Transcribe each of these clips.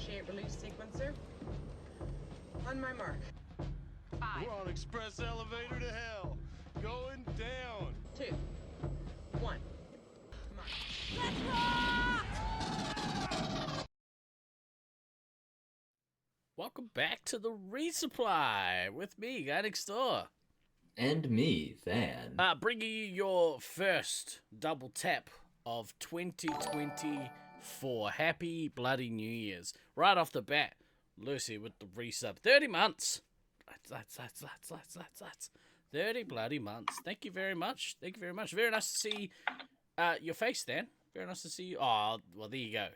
Initiate release sequencer. On my mark. 5, We're on express elevator to hell. Going down. 2, 1. Come on. Welcome back to the Resupply with me, Guy Next Door. And me, Than. Bringing you your first double tap of 2024. Happy bloody New Year's. Right off the bat, Lucy with the resub. 30 months. That's 30 bloody months. Thank you very much. Thank you very much. Very nice to see your face, Dan. Very nice to see you. Oh, well, there you go.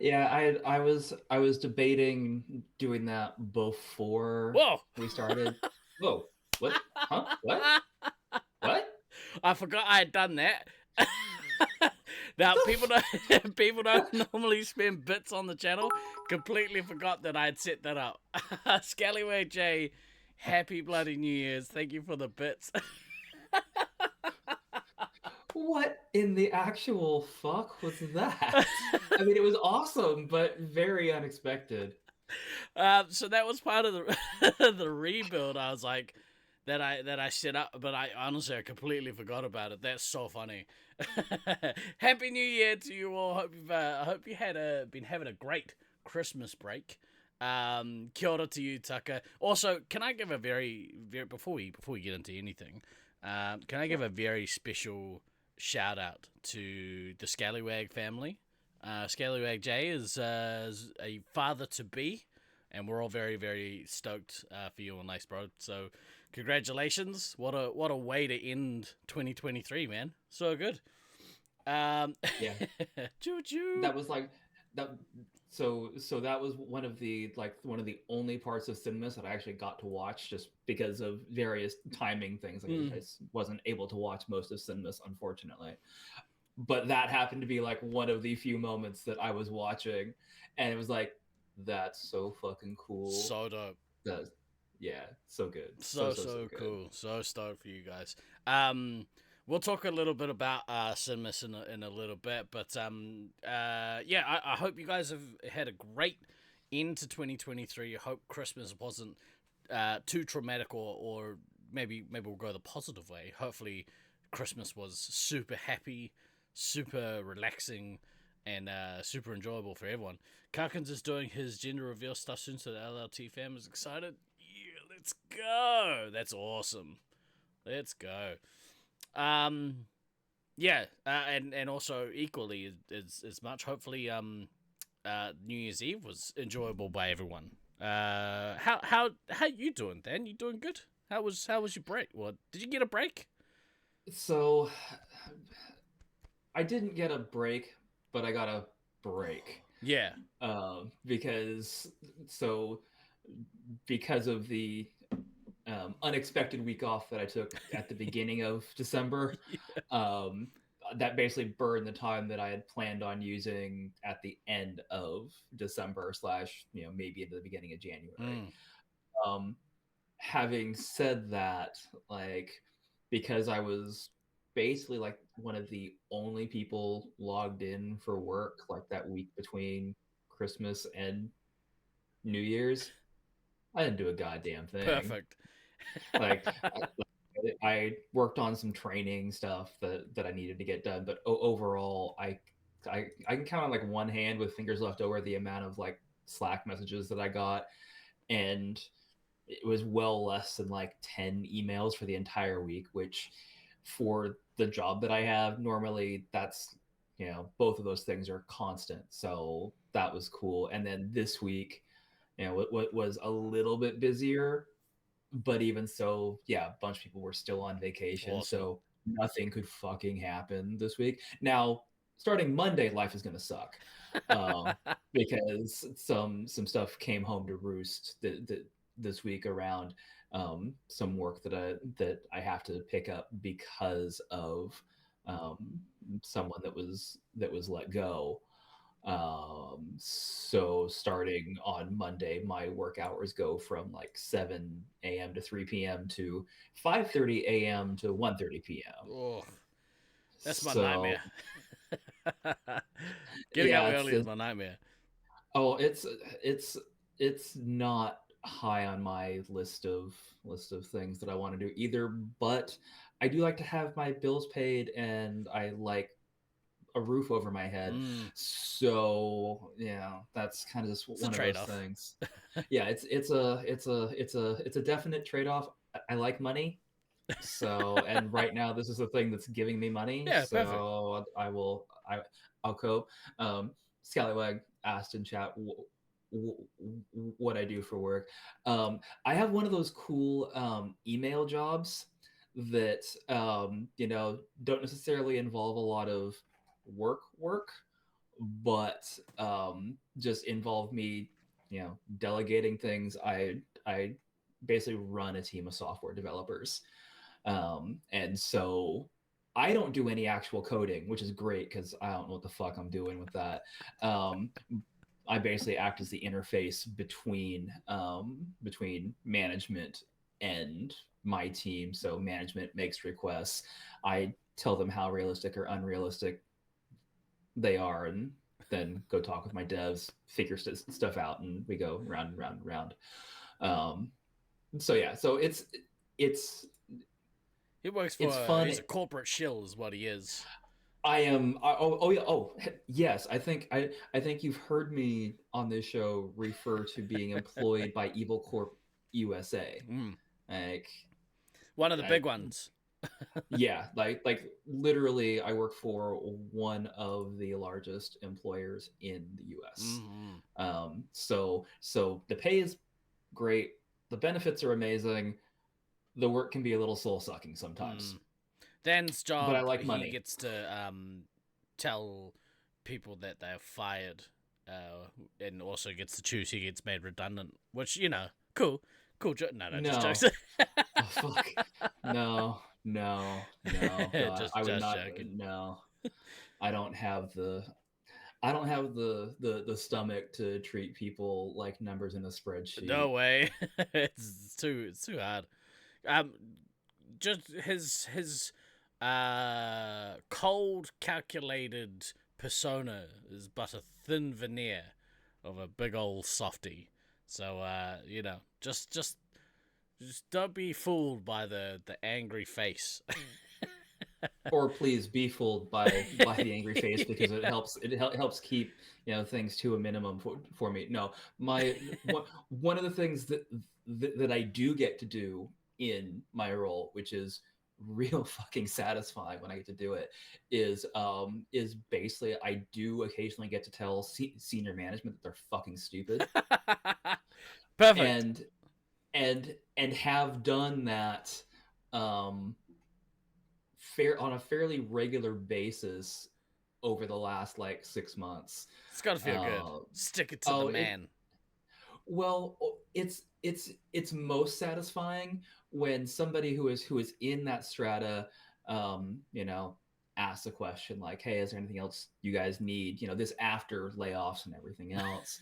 Yeah, I was debating doing that before we started. Whoa, what? Huh? What? What? I forgot I had done that. Now, people don't normally spend bits on the channel. Completely forgot that I had set that up. Scallywag J, happy bloody New Year's. Thank you for the bits. What in the actual fuck was that? I mean, it was awesome, but very unexpected. So that was part of the the rebuild. I was like, that I set up, but I completely forgot about it. That's so funny. Happy New Year to you all. Hope you had been having a great Christmas break. Kia ora to you, Tucker. Also, can I give a very before we get into anything, can I give a very special shout out to the Scallywag family? Scallywag J is a father to be, and we're all very, very stoked for you, nice bro. So, congratulations! What a way to end 2023, man. So good. Yeah. Choo choo. That was like that. So that was one of the only parts of Cinemas that I actually got to watch, just because of various timing things. I just wasn't able to watch most of Cinemas, unfortunately. But that happened to be like one of the few moments that I was watching, and it was like, that's so fucking cool. So dope. Yeah, so good. So good. Cool. So stoked for you guys. We'll talk a little bit about Cinemas in a little bit, but yeah, I hope you guys have had a great end to 2023. I hope Christmas wasn't too traumatic, or maybe we'll go the positive way. Hopefully, Christmas was super happy, super relaxing, and super enjoyable for everyone. Karkins is doing his gender reveal stuff soon, so the LLT fam is excited. Yeah, let's go. That's awesome. Let's go. Yeah, and also equally as much. Hopefully, New Year's Eve was enjoyable by everyone. How you doing, Dan? You doing good? How was your break? What, did you get a break? So, I didn't get a break, but I got a break. Yeah. Because of the unexpected week off that I took at the beginning of December, that basically burned the time that I had planned on using at the end of December / maybe at the beginning of January. Having said that, like, because I was basically like one of the only people logged in for work like that week between Christmas and New Year's, I didn't do a goddamn thing. Perfect. Like, I worked on some training stuff that I needed to get done, but overall, I can count on like one hand with fingers left over the amount of like Slack messages that I got, and it was well less than like 10 emails for the entire week, which for the job that I have, normally that's, both of those things are constant. So that was cool. And then this week, what was a little bit busier, but even so, yeah, a bunch of people were still on vacation. Awesome. So nothing could fucking happen this week. Now, starting Monday, life is going to suck because some stuff came home to roost this week around some work that I have to pick up because of someone that was let go. So starting on Monday, my work hours go from like 7 a.m. to 3 p.m. to 5:30 a.m. to 1:30 p.m. Oh, that's my nightmare. Getting Yeah, up early is my nightmare. Oh, it's not high on my list of things that I want to do either, but I do like to have my bills paid and I like a roof over my head. Mm, So, yeah, that's kind of just it's a one of those trade-off. things. Yeah, it's a definite trade-off. I like money. So, and right now this is the thing that's giving me money, Yeah, perfect. so I'll cope. Scallywag asked in chat what I do for work. I have one of those cool email jobs that don't necessarily involve a lot of work, but just involve me, delegating things. I basically run a team of software developers, and so I don't do any actual coding, which is great because I don't know what the fuck I'm doing with that. Um, I basically act as the interface between management and my team. So management makes requests. I tell them how realistic or unrealistic they are, and then go talk with my devs, figure stuff out, and we go round and round and round. Um, so yeah, so it's He works it's for. fun. He's a corporate shill, is what he is. I am. Oh yeah. Oh yes. I think you've heard me on this show refer to being employed by Evil Corp USA. Mm. Like, One of the I, big ones. yeah, like literally, I work for one of the largest employers in the U.S. Mm-hmm. So the pay is great. The benefits are amazing. The work can be a little soul sucking sometimes, Mm. Dan's but I job, like he money. gets to tell people that they're fired, and also gets to choose who gets made redundant. Which cool, cool. No, just No. jokes. Oh fuck. No, no, no. God, I would just not. joking. No, I don't have the stomach to treat people like numbers in a spreadsheet. No way. It's too hard. Um, just his cold calculated persona is but a thin veneer of a big old softy. So just don't be fooled by the angry face. Or please be fooled by the angry face because it helps keep things to a minimum for me. No, my one of the things that I do get to do in my role, which is real fucking satisfying when I get to do it, is basically I do occasionally get to tell senior management that they're fucking stupid, Perfect. and and have done that um on a fairly regular basis over the last like 6 months. It's gotta feel good. Uh, Stick it to the oh, it man. well, it's most satisfying when somebody who is in that strata, um, you know, asks a question like, "Hey, is there anything else you guys need?" This after layoffs and everything else,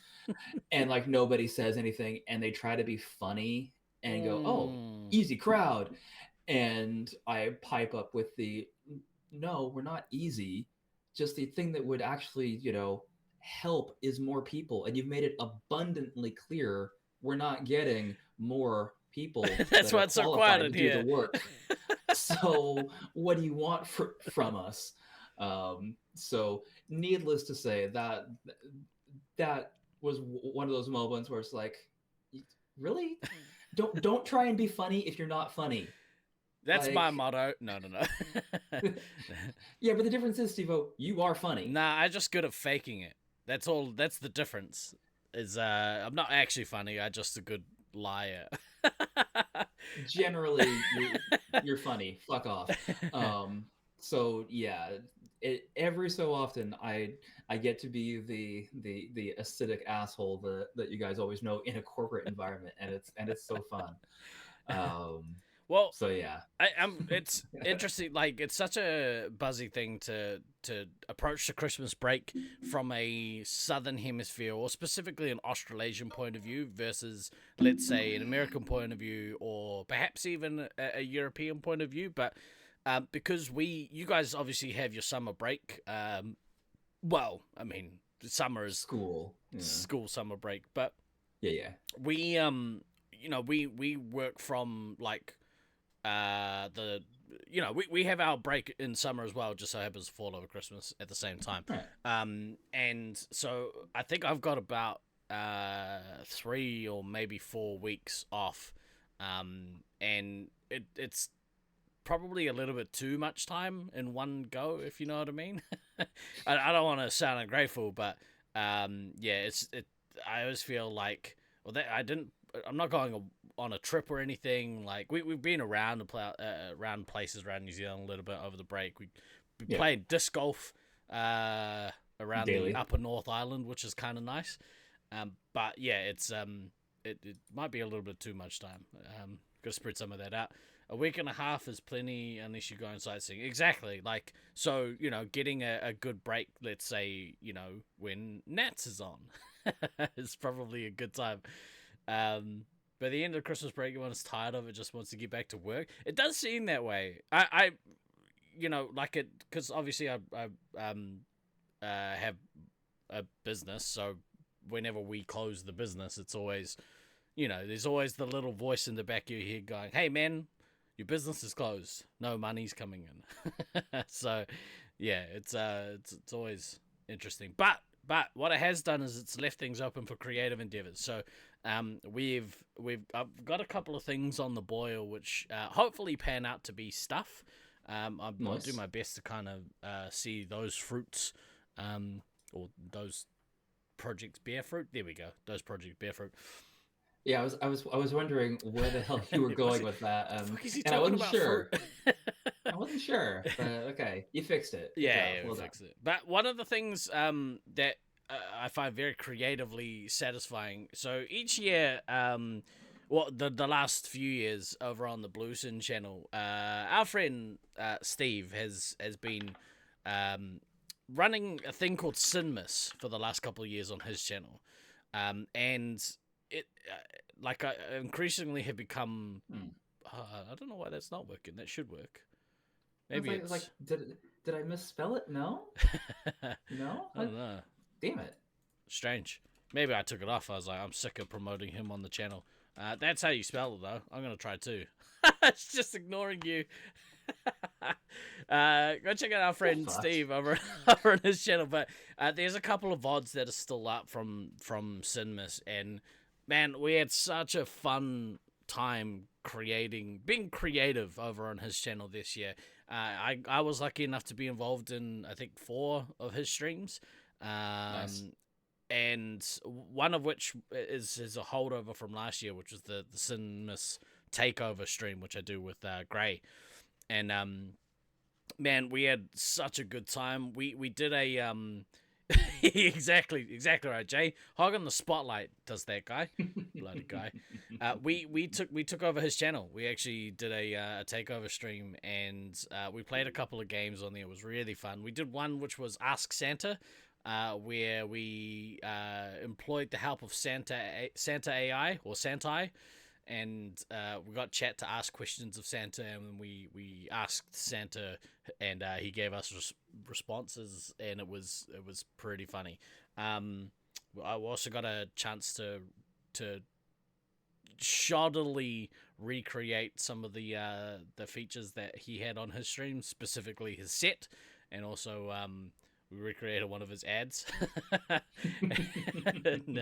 and like nobody says anything, and they try to be funny and go, "Oh, Mm. easy crowd," and I pipe up with the, "No, we're not easy. Just the thing that would actually, help is more people, and you've made it abundantly clear we're not getting more people That's that are what's so quiet qualified in to do the here. work. So what do you want from us?" So needless to say, that was one of those moments where it's like, really, don't try and be funny if you're not funny. That's my Like, motto. No. yeah, but the difference is, Steve-O, you are funny. Nah, I'm just good at faking it. That's all. That's the difference. Is I'm not actually funny. I'm just a good liar. Generally, you're funny. Fuck off. So yeah, every so often I get to be the acidic asshole that you guys always know in a corporate environment, and it's so fun. Um, Well, so yeah. I'm. It's interesting. Like it's such a buzzy thing to approach the Christmas break from a Southern Hemisphere or specifically an Australasian point of view versus, let's say, an American point of view or perhaps even a European point of view. But because you guys obviously have your summer break. Well, I mean, summer is School. Yeah. school summer break, but Yeah. we we work from like the we have our break in summer as well, just so happens to fall over Christmas at the same time. Right. And so I think I've got about 3 or maybe 4 weeks off, and it's probably a little bit too much time in one go, if you know what I mean. I don't want to sound ungrateful, but yeah, I always feel like, well, that I'm not going on a trip or anything. Like we've been around around places around New Zealand a little bit over the break. We played disc golf around Daily. the Upper North Island, which is kind of nice. But yeah, it might be a little bit too much time. Got to spread some of that out. A week and a half is plenty unless you're going sightseeing. Exactly. Like, so, getting a good break, let's say, when Nats is on, is probably a good time. By the end of Christmas break, everyone's tired of it, just wants to get back to work. It does seem that way. I like it, because obviously I have a business, so whenever we close the business, it's always, there's always the little voice in the back of your head going, hey man, your business is closed, no money's coming in. So yeah, it's always interesting, but what it has done is it's left things open for creative endeavors. So I've got a couple of things on the boil which hopefully pan out to be stuff. I'll do my best to kind of see those fruits, or those projects bear fruit. There we go. Those projects bear fruit. Yeah, I was wondering where the hell you were going with that, and I wasn't sure. I wasn't sure, but okay, you fixed it. Yeah, we fixed it. But one of the things that I find very creatively satisfying. So each year, the last few years over on the Blue Syne channel, our friend Steve has been running a thing called Syne for the last couple of years on his channel, and it I increasingly have become. I don't know why that's not working. That should work. Maybe it's like did I misspell it? No. No. I don't know. Damn it. Strange. Maybe I took it off. I was like, I'm sick of promoting him on the channel. That's how you spell it, though. I'm gonna try too. It's just ignoring you. Go check out our friend Steve over on his channel. But there's a couple of VODs that are still up from Syne, and man, we had such a fun time being creative over on his channel this year. I was lucky enough to be involved in, I think, 4 of his streams. Nice. And one of which is a holdover from last year, which was the Syne takeover stream, which I do with Gray. And man, we had such a good time. We did a exactly right, Jay. Hog on the spotlight does that guy. Bloody guy. We took over his channel. We actually did a takeover stream, and we played a couple of games on there. It was really fun. We did one which was Ask Santa, where we employed the help of Santa AI or Santai, and we got chat to ask questions of Santa, and we asked Santa, and he gave us responses, and it was pretty funny. I also got a chance to shoddily recreate some of the features that he had on his stream, specifically his set, and also we recreated one of his ads. And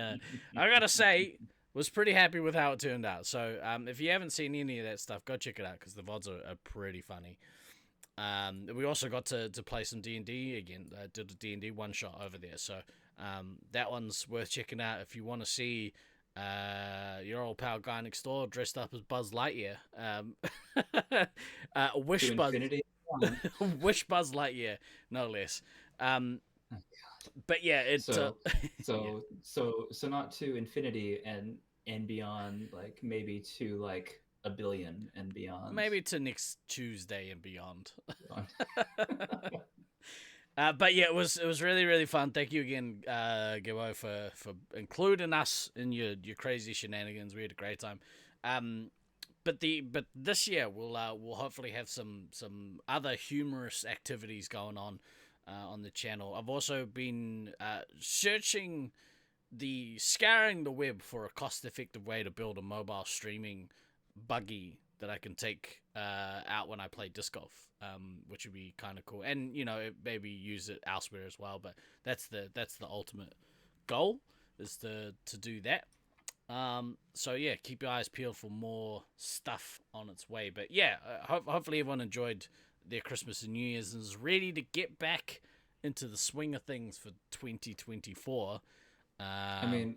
I gotta say, was pretty happy with how it turned out. So if you haven't seen any of that stuff, go check it out, because the VODs are pretty funny. We also got to play some D&D again. I did a D&D one-shot over there. So that one's worth checking out if you want to see your old pal guy next door dressed up as Buzz Lightyear. Wish Buzz Lightyear, no less. But yeah, it's so not to infinity and beyond, like maybe to like a billion and beyond. Maybe to next Tuesday and beyond. But yeah, it was really, really fun. Thank you again, Gibbo, for including us in your crazy shenanigans. We had a great time. But this year we'll hopefully have some other humorous activities going on. on the channel. I've also been scouring the web for a cost-effective way to build a mobile streaming buggy that I can take out when I play disc golf, which would be kind of cool. And maybe use it elsewhere as well. But that's the ultimate goal, is to do that. So yeah, keep your eyes peeled for more stuff on its way. But yeah, hopefully everyone enjoyed their Christmas and New Year's and is ready to get back into the swing of things for 2024. I mean,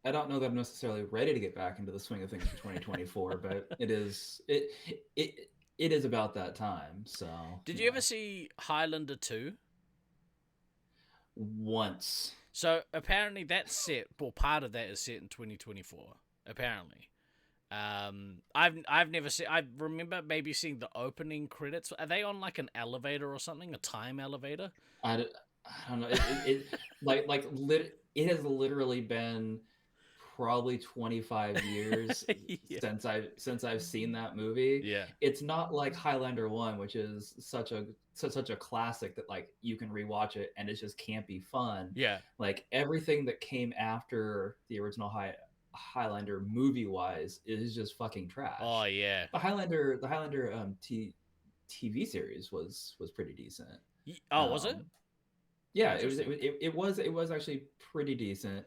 I don't know that I'm necessarily ready to get back into the swing of things for 2024, but it is about that time. So, did you ever see Highlander 2? Once. So apparently that's set, well, part of that is set in 2024. Apparently, I've never seen. I remember maybe seeing the opening credits. Are they on like an elevator or something? A time elevator? I don't know. It has literally been probably 25 years Yeah. since I've seen that movie. Yeah. It's not like Highlander 1, which is such a classic that like you can rewatch it and it just can't be fun. Yeah. Like everything that came after the original Highlander movie wise is just fucking trash. Oh yeah. The Highlander TV series was pretty decent. Oh, was it? Yeah, it was actually pretty decent.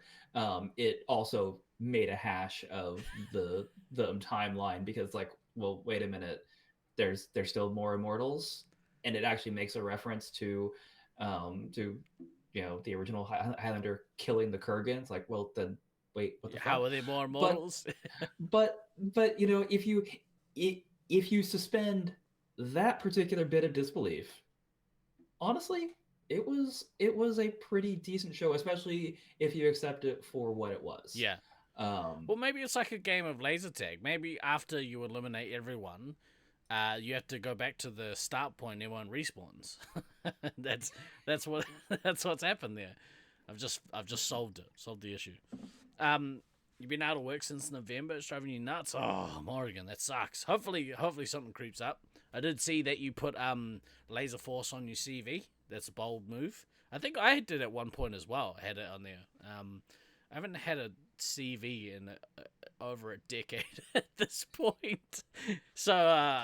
It also made a hash of the timeline because like, well, wait a minute, there's still more immortals, and it actually makes a reference to the original Highlander killing the Kurgans. Like, well, then wait, what the fuck? How are there more immortals? But if you suspend that particular bit of disbelief, honestly, it was a pretty decent show, especially if you accept it for what it was. Yeah. Well, maybe it's like a game of laser tag. Maybe after you eliminate everyone, you have to go back to the start point. Everyone respawns. that's what's happened there. I've just solved the issue. You've been out of work since November. It's driving you nuts. Oh, Morrigan, that sucks. Hopefully something creeps up. I did see that you put Laser Force on your CV. That's a bold move. I think I did at one point as well. I had it on there. I haven't had a CV in over a decade at this point. So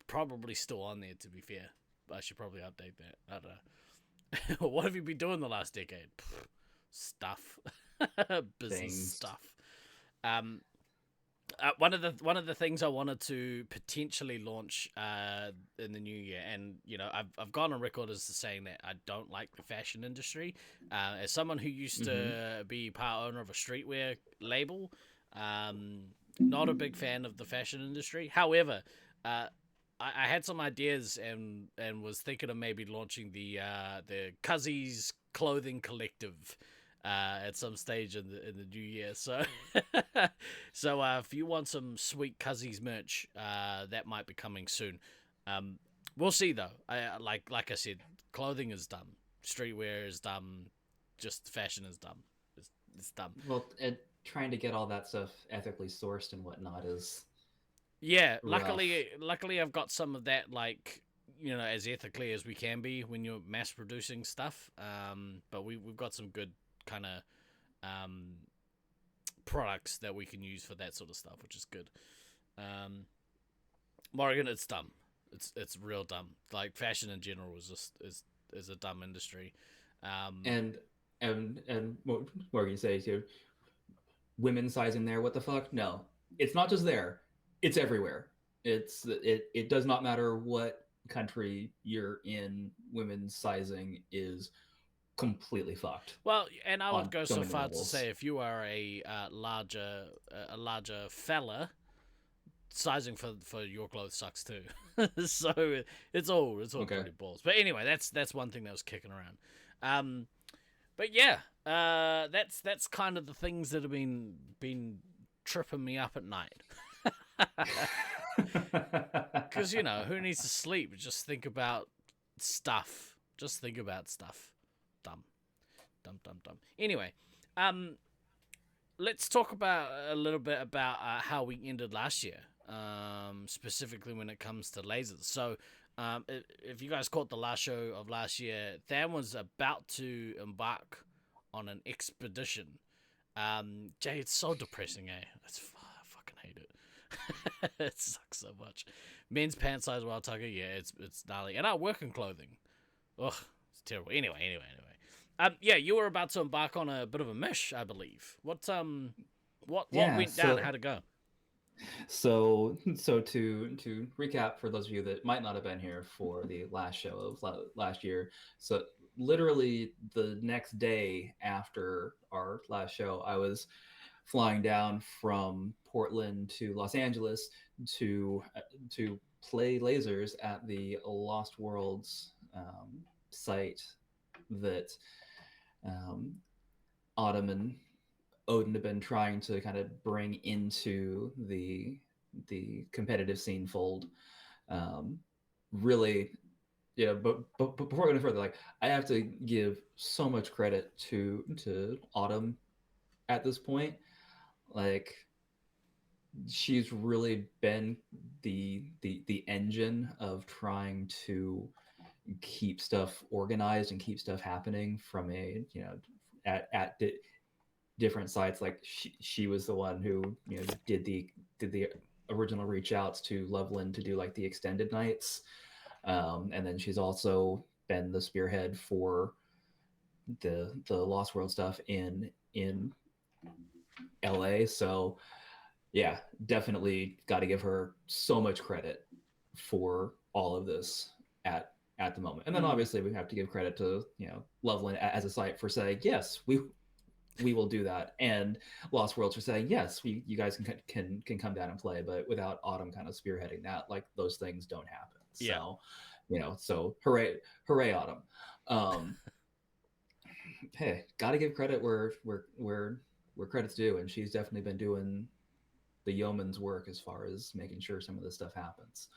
probably still on there, to be fair. I should probably update that. I don't know. What have you been doing the last decade? Stuff. Business Things. Stuff. One of the things I wanted to potentially launch in the new year, and I've gone on record as saying that I don't like the fashion industry. As someone who used to be part owner of a streetwear label, not a big fan of the fashion industry. However, I had some ideas and was thinking of maybe launching the Cuzzies clothing collective at some stage in the new year. So if you want some sweet Cuzzies merch, that might be coming soon. We'll see though. Like I said, clothing is dumb, streetwear is dumb, just fashion is dumb. It's dumb. Well, and trying to get all that stuff ethically sourced and whatnot is rough. Luckily I've got some of that, like, as ethically as we can be when you're mass producing stuff. But we've got some good kind of products that we can use for that sort of stuff, which is good. Morgan, it's dumb. It's real dumb. Like, fashion in general is a dumb industry. And what you say to women sizing there? What the fuck? No, it's not just there. It's everywhere. It does not matter what country you're in. Women's sizing is completely fucked. Well, and I would go so many far to levels. say, if you are a larger fella, sizing for your clothes sucks too. So it's all Okay. pretty balls. But anyway, that's one thing that was kicking around. But yeah, that's kind of the things that have been tripping me up at night. Because who needs to sleep? Just think about stuff. Just think about stuff. Dumb. Anyway, let's talk about a little bit about how we ended last year, specifically when it comes to lasers. So If you guys caught the last show of last year, Than was about to embark on an expedition. Jay, it's so depressing, eh? I fucking hate it. It sucks so much. Men's pant size wild tucker, yeah, it's gnarly. And our working clothing, ugh, it's terrible. Anyway. Yeah, you were about to embark on a bit of a mish, I believe. What Yeah, went down? How'd it go? So to recap for those of you that might not have been here for the last show of last year, so literally the next day after our last show, I was flying down from Portland to Los Angeles to play lasers at the Lost Worlds site that Autumn and Odin have been trying to kind of bring into the competitive scene fold. Really, but before going further, like I have to give so much credit to Autumn at this point. Like she's really been the engine of trying to keep stuff organized and keep stuff happening from a at different sites. Like she was the one who did the original reach outs to Loveland to do like the extended nights, and then she's also been the spearhead for the Lost World stuff in LA. So yeah, definitely got to give her so much credit for all of this at the moment. And then obviously we have to give credit to Loveland as a site for saying yes, we will do that, and Lost Worlds for saying yes, you guys can come down and play. But without Autumn kind of spearheading that, like those things don't happen. So so hooray Autumn. Hey, gotta give credit where credit's due, and she's definitely been doing the yeoman's work as far as making sure some of this stuff happens.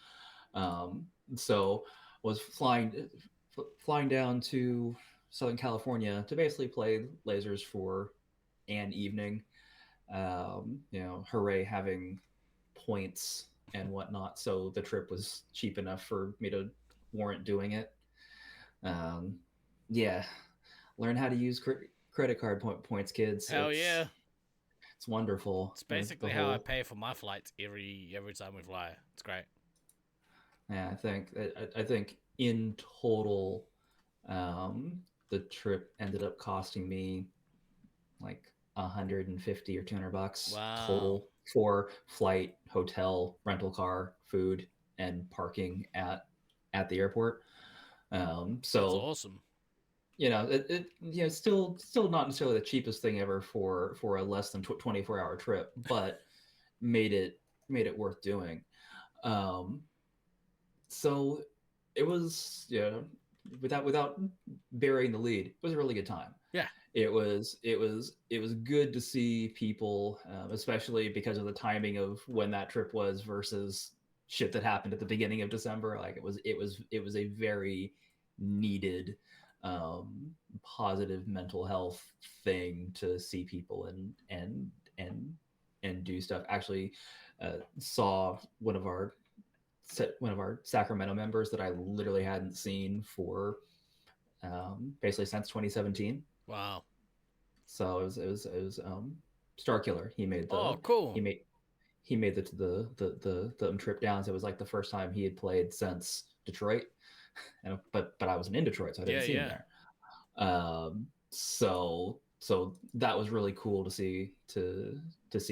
So was flying down to Southern California to basically play lasers for an evening. Hooray having points and whatnot, so the trip was cheap enough for me to warrant doing it. Yeah, learn how to use credit card points, kids. Hell yeah. It's wonderful. It's basically how I pay for my flights every time we fly. It's great. Yeah, I think in total, the trip ended up costing me like $150 or $200 total for flight, hotel, rental car, food, and parking at the airport. So that's awesome. Still not necessarily the cheapest thing ever for a less than 24-hour trip, but made it worth doing. So it was, without burying the lead, it was a really good time. Yeah, it was good to see people, especially because of the timing of when that trip was versus shit that happened at the beginning of December. Like it was a very needed positive mental health thing to see people and do stuff. Actually, saw one of our Sacramento members that I literally hadn't seen for basically since 2017. Wow. So it was Starkiller. He made the cool. He made the trip down. So it was like the first time he had played since Detroit. But I wasn't in Detroit, so I didn't see him there. So that was really cool to see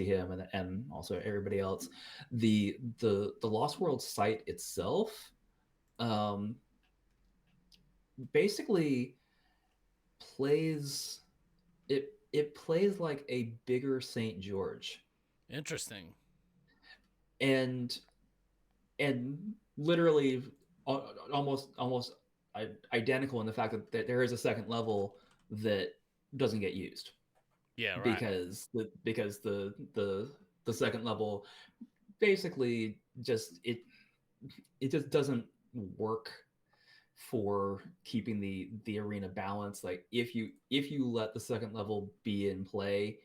him and also everybody else. The Lost World site itself, basically plays like a bigger St. George. Interesting. And literally almost identical in the fact that there is a second level that doesn't get used. Yeah, right. Because the second level basically just it just doesn't work for keeping the arena balanced. Like if you let the second level be in play,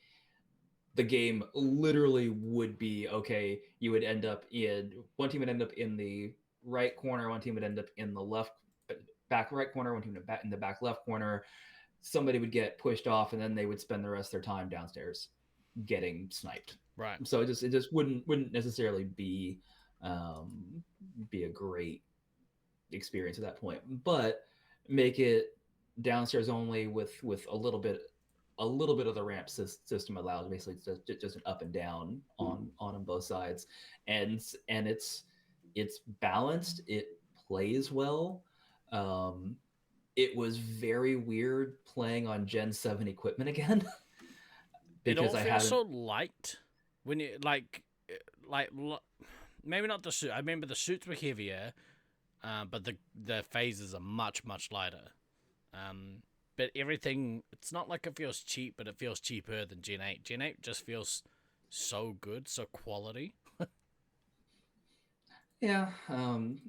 the game literally would be okay. You would end up in one team would end up in the right corner, one team would end up in the left back right corner, one team in the back left corner. Somebody would get pushed off, and then they would spend the rest of their time downstairs getting sniped. Right. So it just wouldn't necessarily be a great experience at that point, but make it downstairs only with a little bit of the ramp system allows basically just an up and down on both sides, and it's balanced. It plays well. It was very weird playing on Gen 7 equipment again It all because I feels haven't. so light when you like maybe not the suit. I remember the suits were heavier, but the phases are much lighter. But everything, it's not like it feels cheap, but it feels cheaper than Gen 8. Gen 8 just feels so good, so quality. Yeah, and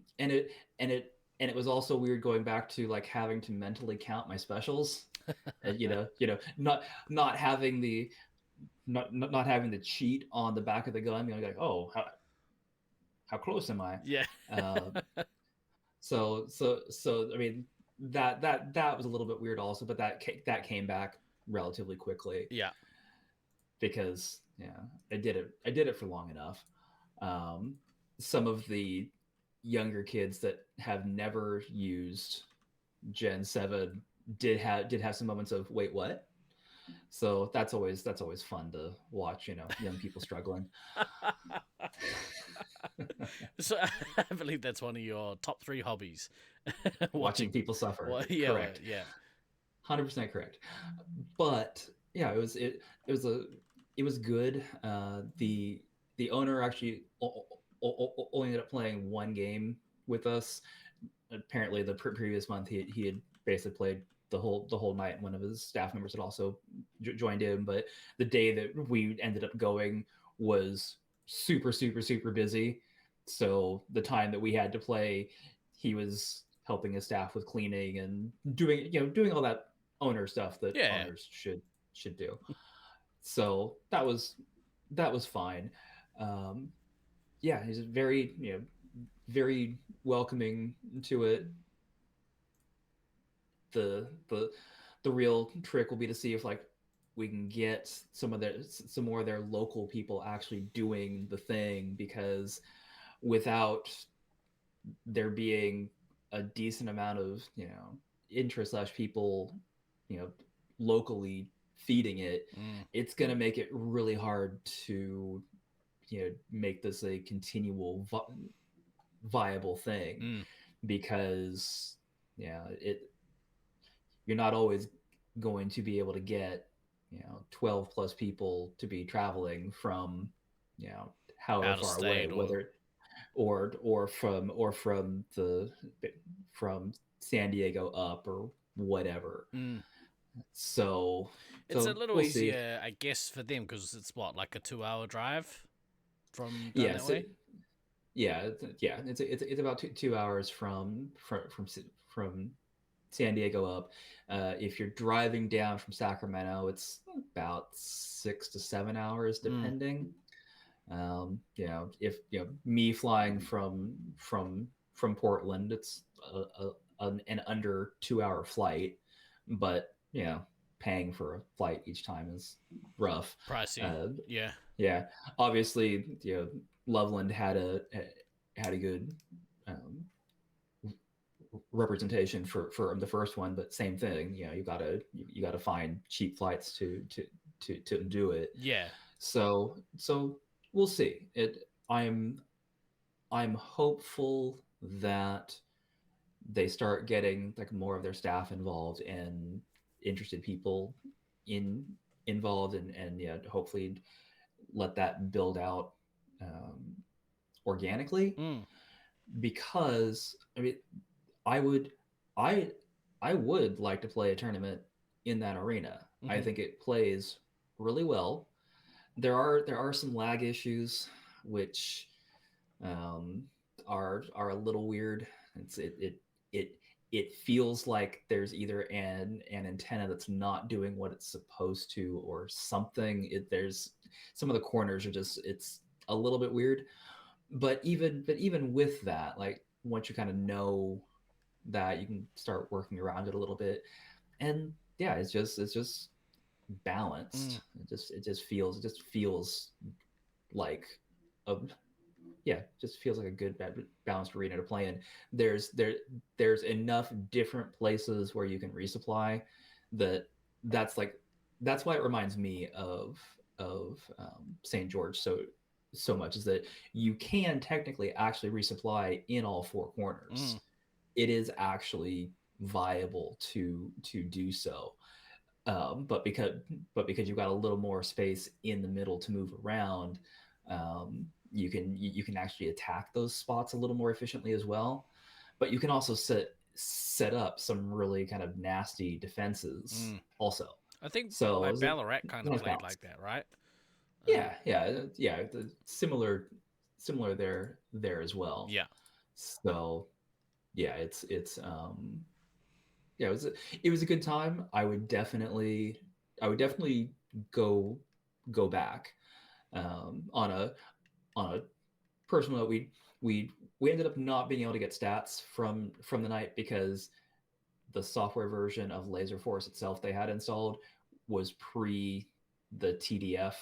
it was also weird going back to like having to mentally count my specials, and not having the not having the cheat on the back of the gun. Like, oh, how close am I? Yeah. Uh, so I mean that was a little bit weird also, but that came back relatively quickly Yeah. because I did it for long enough. Some of the younger kids that have never used Gen 7 did have some moments of wait, what? So that's always fun to watch, young people struggling. So I believe that's one of your top 3 hobbies. Watching people suffer. Well, yeah, Correct. yeah. 100% correct. But yeah, it was good. The owner actually only ended up playing one game with us. Apparently, the previous month he had basically played the whole night. One of his staff members had also joined in, but the day that we ended up going was super busy. So the time that we had to play, he was helping his staff with cleaning and doing all that owner stuff that Yeah. owners should do. So that was fine. Yeah, he's very welcoming to it. The real trick will be to see if like we can get some more of their local people actually doing the thing, because without there being a decent amount of interest / people locally feeding it, it's going to make it really hard to make this a continual viable thing, because you're not always going to be able to get 12 plus people to be traveling from however far away, whether from San Diego up or whatever. So it's a little we'll easier, see. I guess, for them because it's what, like a 2-hour drive from down Yeah, that way. It's about 2 hours from San Diego up. If you're driving down from Sacramento, it's about 6 to 7 hours depending. If me flying from Portland, it's an under 2 hour flight, but paying for a flight each time is rough. Pricey. Yeah. Yeah, obviously, Loveland had a good representation for the first one, but same thing. You gotta find cheap flights to do it. Yeah. So we'll see. I'm hopeful that they start getting like more of their staff involved and interested people involved, and hopefully let that build out organically. Because I mean, I would like to play a tournament in that arena. I think it plays really well. There are some lag issues which are a little weird. It feels like there's either an antenna that's not doing what it's supposed to or something. There's some of the corners are just, it's a little bit weird. But even with that, like once you kind of know that, you can start working around it a little bit. And yeah, it's just balanced. It just feels like a just feels like a good balanced arena to play in. There's enough different places where you can resupply that that's like that's why it reminds me of St. George so much, is that you can technically actually resupply in all four corners. It is actually viable to do so. But because you've got a little more space in the middle to move around, you can actually attack those spots a little more efficiently as well. But you can also set up some really kind of nasty defenses also. I think So like it's a Ballarat kind of nice played balance. like that, right? Yeah. Similar there as well. Yeah. So yeah, yeah, it was a good time. I would definitely go back. On a personal note, we ended up not being able to get stats from the night because the software version of Laser Force itself they had installed was pre the TDF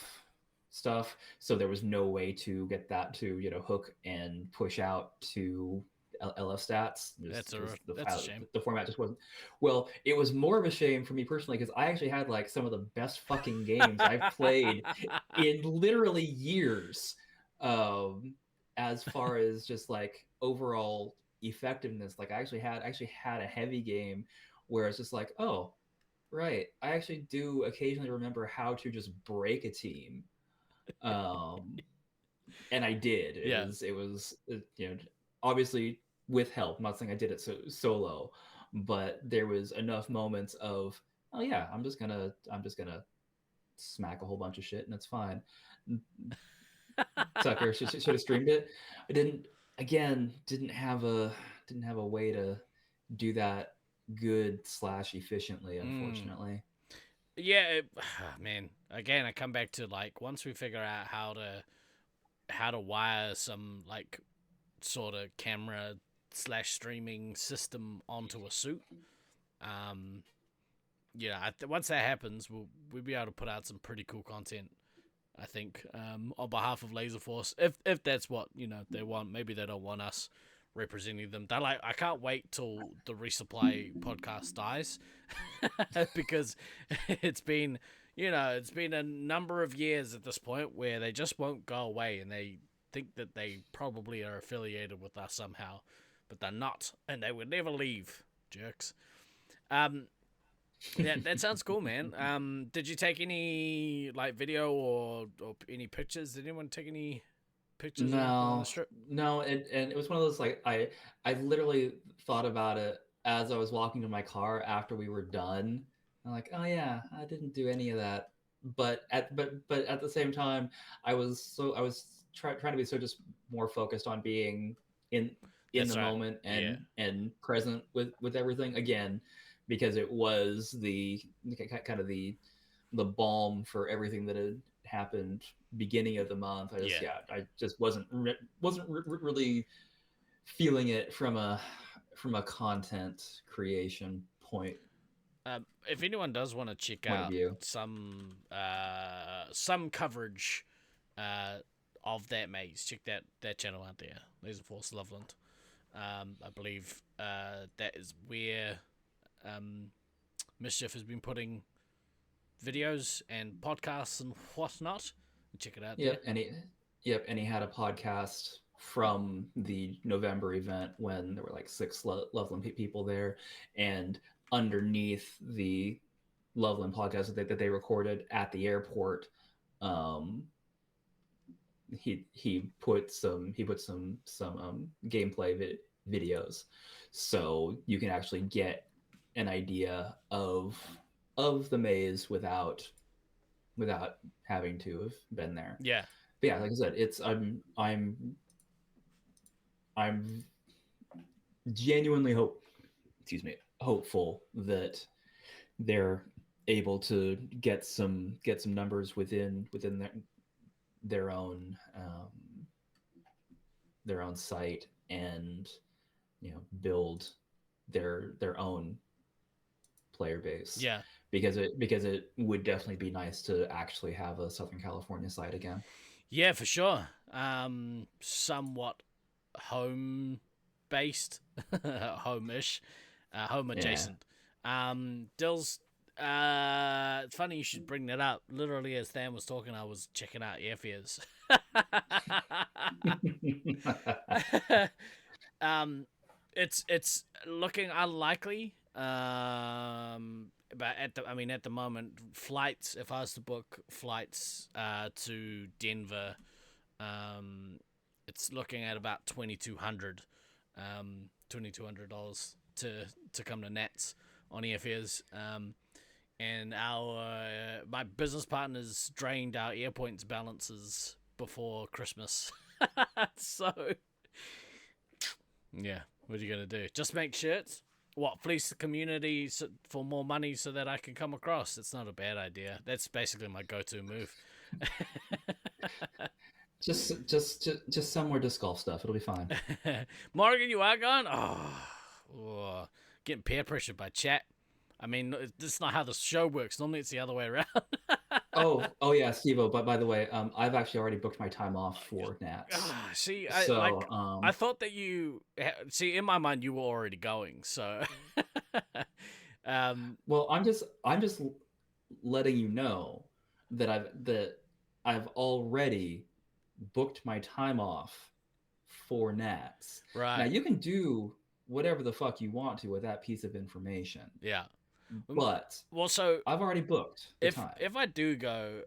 stuff, so there was no way to get that to hook and push out to LF stats. That's a Because the that's a file, shame. the format just wasn't. Well, it was more of a shame for me personally because I actually had like some of the best fucking games I've played in literally years. Um, as far as just like overall effectiveness, like I actually had a heavy game where it's just like, oh, right, I actually do occasionally remember how to just break a team. Um, and I did. Yeah. Obviously with help. I'm not saying I did it solo, but there was enough moments of, oh yeah, I'm just gonna smack a whole bunch of shit and it's fine. Sucker should have streamed it. I didn't. Again, didn't have a way to do that good / efficiently, unfortunately. Yeah, man. Again, I come back to like once we figure out how to wire some like sort of camera / streaming system onto a suit. Um, once that happens, we'll be able to put out some pretty cool content. I think on behalf of Laser Force, if that's what they want. Maybe they don't want us representing them. They're like, I can't wait till the Resupply podcast dies, because it's been a number of years at this point where they just won't go away, and they think that they probably are affiliated with us somehow, but they're not, and they would never leave, jerks. Um, yeah, that sounds cool, man. Did you take any like video or any pictures? Did anyone take any pictures or anything on the No, strip? no, and it was one of those like I literally thought about it as I was walking to my car after we were done. I'm like, oh yeah, I didn't do any of that. But at the same time, I was trying to be so just more focused on being in That's the right. moment Yeah, and present with everything again, because it was the kind of the balm for everything that had happened beginning of the month. yeah. I just wasn't really feeling it from a content creation If anyone does want to check point of out view. some coverage of that maze, check that channel out there, Laser Force Loveland. I believe that is where Mischief has been putting videos and podcasts and whatnot. Check it out there. Yep, and he had a podcast from the November event when there were like 6 Loveland people there, and underneath the Loveland podcast that they recorded at the airport, um, he put some gameplay videos, so you can actually get an idea of the maze without having to have been there. Yeah. But yeah, like I said, I'm genuinely hopeful that they're able to get some numbers within their own their own site, and build their own player base. Yeah. Because it would definitely be nice to actually have a Southern California side again. Yeah, for sure. Somewhat home based, home-ish, home adjacent. Dill's. It's funny you should bring that up. Literally, as Than was talking, I was checking out airfares. It's looking unlikely. But at the moment, flights. If I was to book flights to Denver, it's looking at about $2,200, $2,200 to come to Nats on airfares. And my business partners drained our AirPoints balances before Christmas, so yeah, what are you gonna do? Just make shirts? What, fleece the community for more money so that I can come across? It's not a bad idea. That's basically my go-to move. just some more disc golf stuff. It'll be fine. Morgan, you are gone? Oh, getting peer pressured by chat. I mean, this is not how the show works. Normally it's the other way around. oh yeah, Steve-O, but by the way, I've actually already booked my time off for Nats. See, I I thought that you see, in my mind you were already going, so well, I'm just letting you know that I've already booked my time off for Nats. right. Now you can do whatever the fuck you want to with that piece of information. Yeah. But Well, so I've already booked the time. If I do go,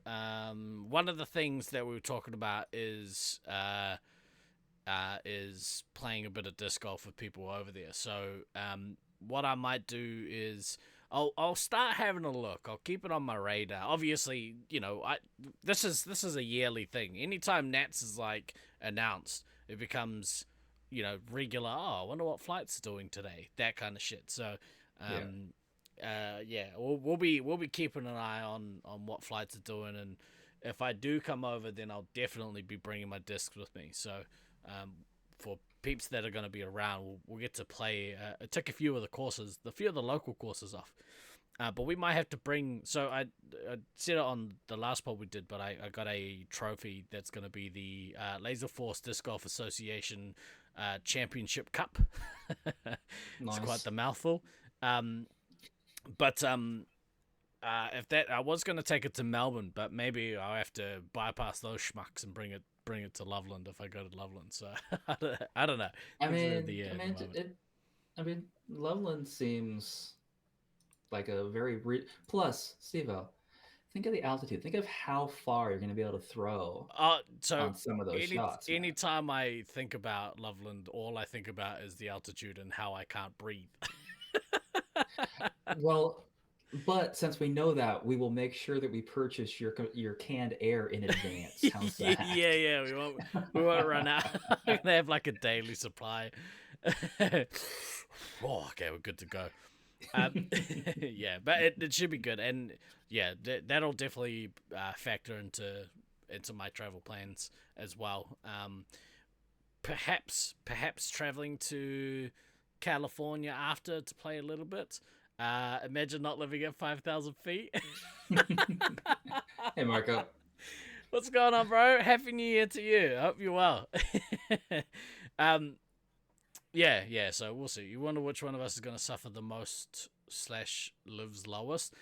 one of the things that we were talking about is playing a bit of disc golf with people over there. So what I might do is I'll start having a look. I'll keep it on my radar. Obviously, this is a yearly thing. Anytime Nats is like announced, it becomes regular. Oh, I wonder what flight's doing today. That kind of shit. So we'll be keeping an eye on what flights are doing, and if I do come over, then I'll definitely be bringing my discs with me. So for peeps that are going to be around, we'll get to play. Take a few of the local courses off. But we might have to bring. So I said it on the last pod we did, but I got a trophy that's going to be the Laser Force Disc Golf Association Championship Cup. Nice. It's quite the mouthful. But if that, I was going to take it to Melbourne, but maybe I'll have to bypass those schmucks and bring it to Loveland if I go to Loveland. So I don't know. I mean, Loveland seems like a very plus, Steve-O, think of the altitude. Think of how far you're going to be able to throw on some of those shots. Anytime I think about Loveland, all I think about is the altitude and how I can't breathe. Well, but since we know that, we will make sure that we purchase your canned air in advance. How's that? Yeah, we won't run out. We're gonna have like a daily supply. Okay, we're good to go. Yeah, but it should be good, and yeah, that'll definitely factor into my travel plans as well. Perhaps traveling to California after to play a little bit. Imagine not living at 5,000 feet. Hey, Marco. What's going on, bro? Happy New Year to you. I hope you're well. Yeah, so we'll see. You wonder which one of us is going to suffer the most / lives lowest.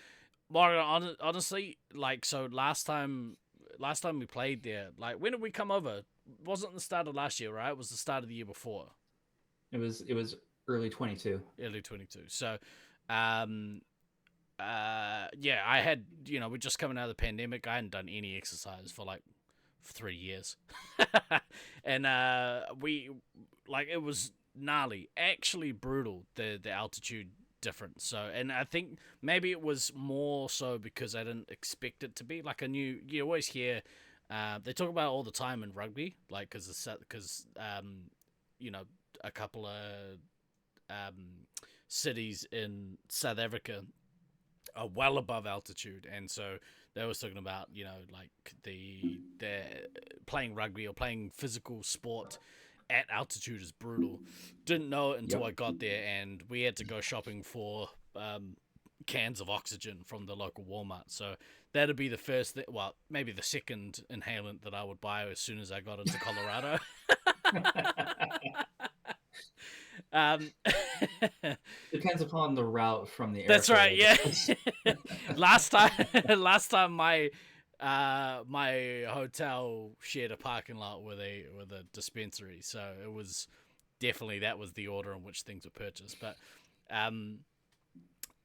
Mario, honestly, like, so last time we played there, like, when did we come over? It wasn't the start of last year, right? It was the start of the year before. It was early 22. Early 22. So, yeah, I had, we're just coming out of the pandemic. I hadn't done any exercise for like 3 years. And it was gnarly, actually brutal, the altitude difference. So, and I think maybe it was more so because I didn't expect it to be like you always hear they talk about it all the time in rugby, like because a couple of cities in South Africa are well above altitude, and so they was talking about like they're playing rugby or playing physical sport at altitude is brutal. Didn't know it until Yep. I got there, and we had to go shopping for cans of oxygen from the local Walmart. So that'd be the first, well, maybe the second inhalant that I would buy as soon as I got into Colorado. um, Depends upon the route from the airport. That's right. Yeah. last time my my hotel shared a parking lot with a dispensary, so it was definitely, that was the order in which things were purchased. But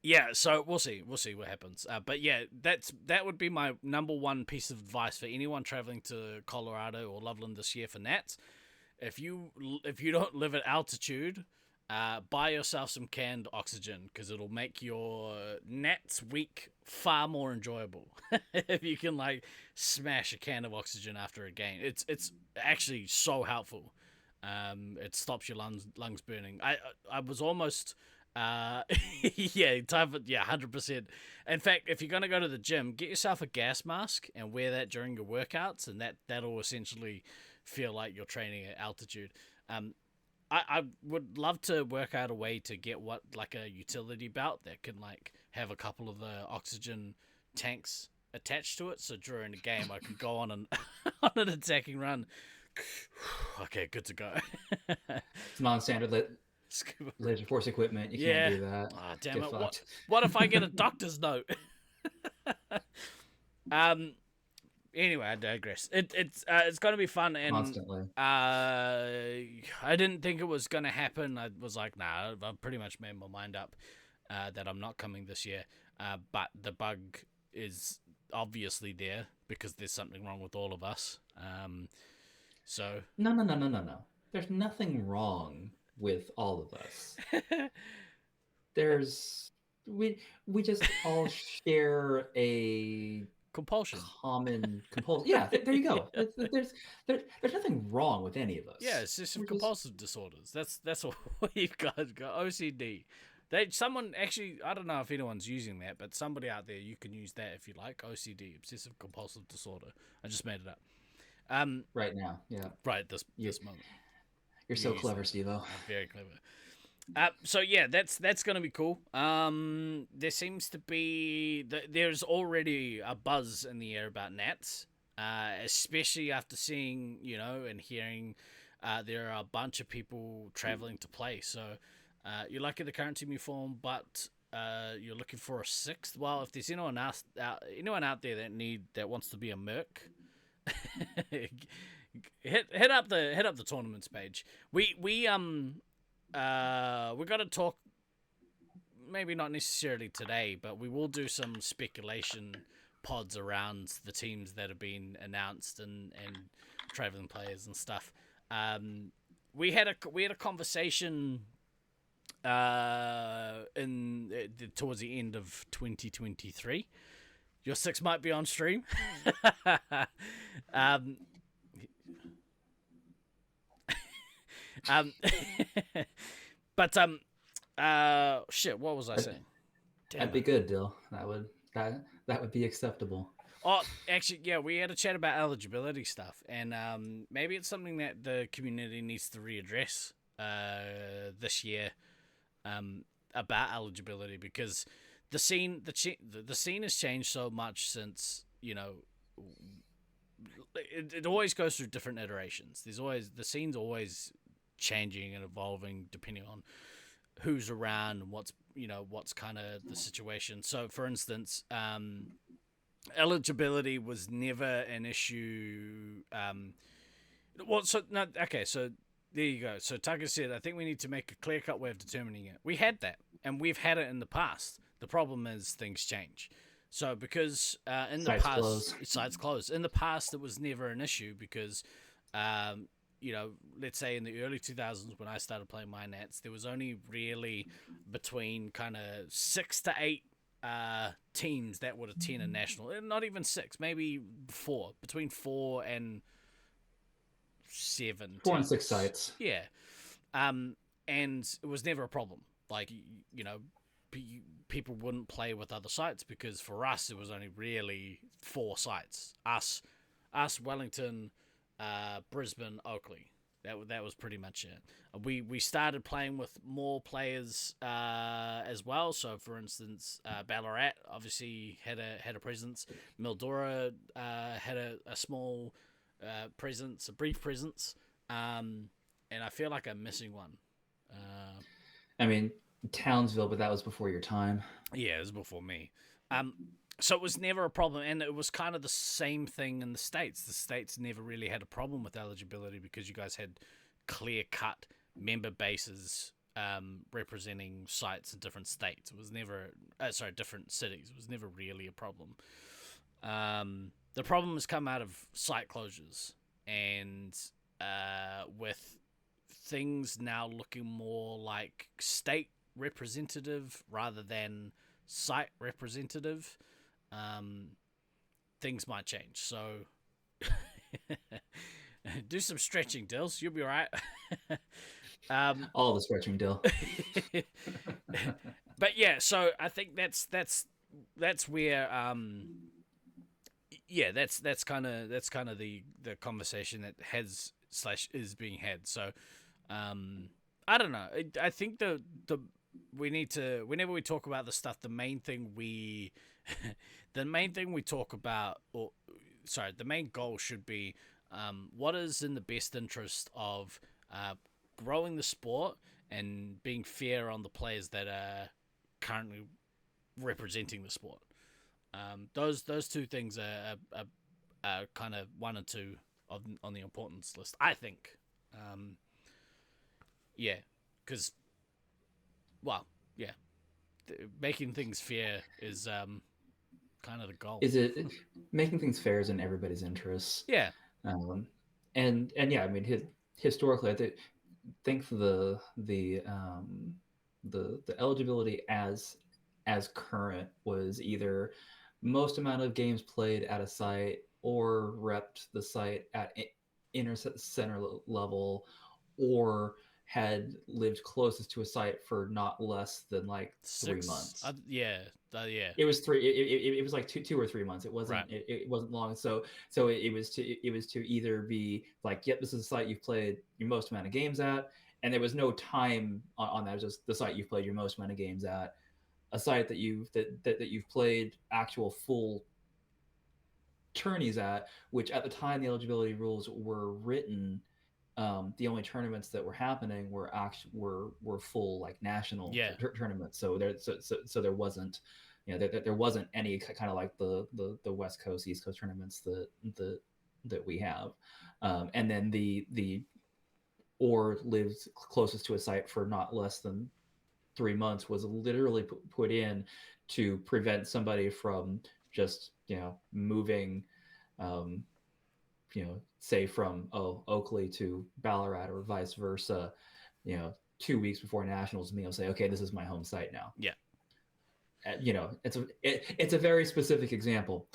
yeah, so we'll see what happens. But yeah, that would be my number one piece of advice for anyone traveling to Colorado or Loveland this year for Nats. If you don't live at altitude, buy yourself some canned oxygen, because it'll make your Nats week far more enjoyable. If you can like smash a can of oxygen after a game, it's actually so helpful. It stops your lungs burning. I was almost yeah, 100%. In fact, if you're gonna go to the gym, get yourself a gas mask and wear that during your workouts, and that'll essentially feel like you're training at altitude. I would love to work out a way to get like a utility belt that can like have a couple of the oxygen tanks attached to it, so during the game I can go on an on an attacking run. Okay, good to go. It's non-standard laser force equipment. You can't do that. Oh, damn it! What if I get a doctor's note? Anyway, I digress. It's going to be fun, and Constantly. I didn't think it was going to happen. I was like, nah, I've pretty much made my mind up that I'm not coming this year. But the bug is obviously there because there's something wrong with all of us. So No. There's nothing wrong with all of us. We just all share a compulsion. Common compulsion. Yeah, there you go. There's nothing wrong with any of us. Yeah, it's just compulsive disorders. That's what you've got. OCD. Someone actually, I don't know if anyone's using that, but somebody out there, you can use that if you like. OCD, obsessive compulsive disorder. I just made it up. Right now, yeah. Right this moment. You're so clever, Steve-O. Very clever. So yeah, that's going to be cool. There seems to be there's already a buzz in the air about Nats, especially after seeing, and hearing there are a bunch of people traveling to play. So you're lucky the current team you form, but you're looking for a sixth. Well, if there's anyone out there that wants to be a merc, hit up the tournaments page. We got to talk, maybe not necessarily today, but we will do some speculation pods around the teams that have been announced and traveling players and stuff. We had a conversation towards the end of 2023. Your six might be on stream. But shit, what was I saying? That'd be good, Dill. That would be acceptable. Oh, actually, yeah, we had a chat about eligibility stuff, and maybe it's something that the community needs to readdress this year about eligibility, because the scene has changed so much since, it always goes through different iterations. The scene's always changing and evolving depending on who's around and what's kind of the situation. So, for instance, eligibility was never an issue. So there you go. So Tucker said, I think we need to make a clear-cut way of determining it. We had that, and we've had it in the past. The problem is things change. So because in the past, sites closed. In the past, it was never an issue because, let's say in the early 2000s when I started playing my Nats, there was only really between kind of 6 to 8 teams that would attend a national. Not even 6, maybe 4. Between 4 and 7. 4 and 6 sites. Yeah. And it was never a problem. Like, people wouldn't play with other sites because for us it was only really 4 sites. Us, Wellington, Brisbane, Oakley. That was pretty much it. We started playing with more players as well. So, for instance, Ballarat obviously had a presence. Mildura had a small presence, a brief presence, and I feel like I'm missing one. I mean, Townsville, but that was before your time. Yeah, it was before me. So it was never a problem, and it was kind of the same thing in the States. The States never really had a problem with eligibility because you guys had clear-cut member bases representing sites in different states. It was never, different cities. It was never really a problem. The problem has come out of site closures, and with things now looking more like state representative rather than site representative, things might change. So do some stretching, Dills. You'll be all right. All the stretching, Dill. But yeah, so I think that's where that's kind of the conversation that has / is being had. So I don't know. I think the we need to, whenever we talk about the stuff, the main thing we talk about, the main goal should be what is in the best interest of growing the sport and being fair on the players that are currently representing the sport. Those two things are kind of 1 and 2 on the importance list, I think. Yeah, because, well, yeah, making things fair is kind of the goal. Is it making things fair is in everybody's interests? Yeah. And yeah, I mean, historically, I think the eligibility as current was either most amount of games played at a site or repped the site at center level, or had lived closest to a site for not less than like 3 months. Yeah. It was 3. It was like 2 or 3 months. It wasn't. Right. It wasn't long. So it was to either be like, yep, this is the site you've played your most amount of games at, and there was no time on that. It was just the site you've played your most amount of games at. A site that you've played actual full tourneys at, which at the time the eligibility rules were written, the only tournaments that were happening were full like national tournaments. So there wasn't, there wasn't any kind of like the West Coast, East Coast tournaments that we have, and then the or lives closest to a site for not less than 3 months was literally put in to prevent somebody from just moving, say from Oakley to Ballarat or vice versa, 2 weeks before nationals, and say, okay, this is my home site now. Yeah. It's a very specific example.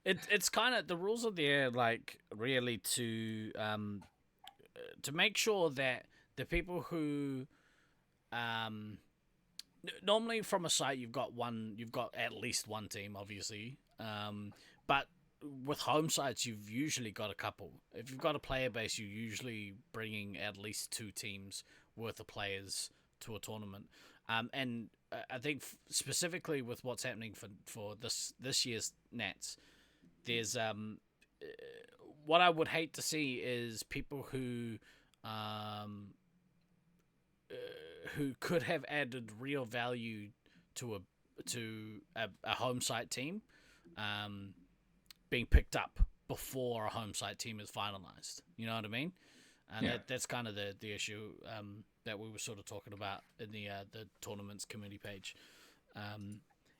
It's kind of, the rules are there like really to make sure that the people who normally from a site you've got at least one team, obviously, but with home sites you've usually got a couple. If you've got a player base, you're usually bringing at least 2 teams worth of players to a tournament, and I think specifically with what's happening for this year's Nats, there's what I would hate to see is people who could have added real value to a home site team being picked up before a home site team is finalized. You know what I mean? And that's kind of the issue that we were sort of talking about in the tournaments committee page.